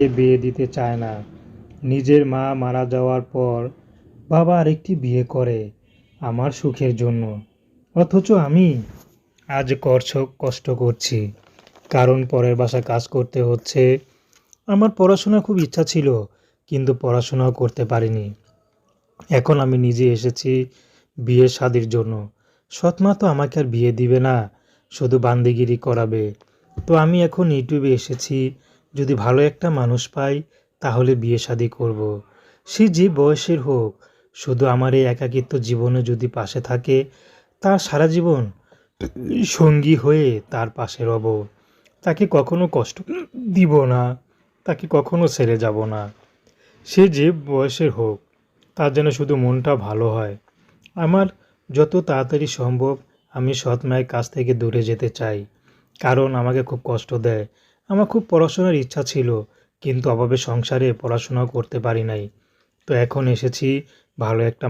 বিয়ে দিতে চায় না। নিজের মা মারা যাওয়ার পর বাবা আরেকটি বিয়ে করে আমার সুখের জন্য। অথচ আমি আজ কষ্ট করছি, কারণ পরের বাসায় কাজ করতে হচ্ছে। আমার পড়াশোনার খুব ইচ্ছা ছিল, কিন্তু পড়াশোনাও করতে পারিনি। এখন আমি নিজে এসেছি বিয়ে শাদির জন্য। সৎমা তো আমাকে আর বিয়ে দিবে না, শুধু বান্দিগিরি করাবে। তো আমি এখন ইউটিউবে এসেছি, যদি ভালো একটা মানুষ পাই তাহলে বিয়ে শাদি করব। সে যে বয়সের হোক, শুধু আমার এই একাকিত্ব জীবনে যদি পাশে থাকে, তার সারা জীবন সঙ্গী হয়ে তার পাশে রব। তাকে কখনো কষ্ট দিব না, তাকে কখনো ছেড়ে যাব না। সে যে বয়সের হোক, তার যেন শুধু মনটা ভালো হয়। আমার যত তাড়াতাড়ি সম্ভব আমি সৎ মায়ের কাছ থেকে দূরে যেতে চাই, কারণ আমাকে খুব কষ্ট দেয়। আমার খুব পড়াশোনার ইচ্ছা ছিল, কিন্তু অভাবে সংসারে পড়াশোনাও করতে পারি নাই। তো এখন এসেছি ভালো একটা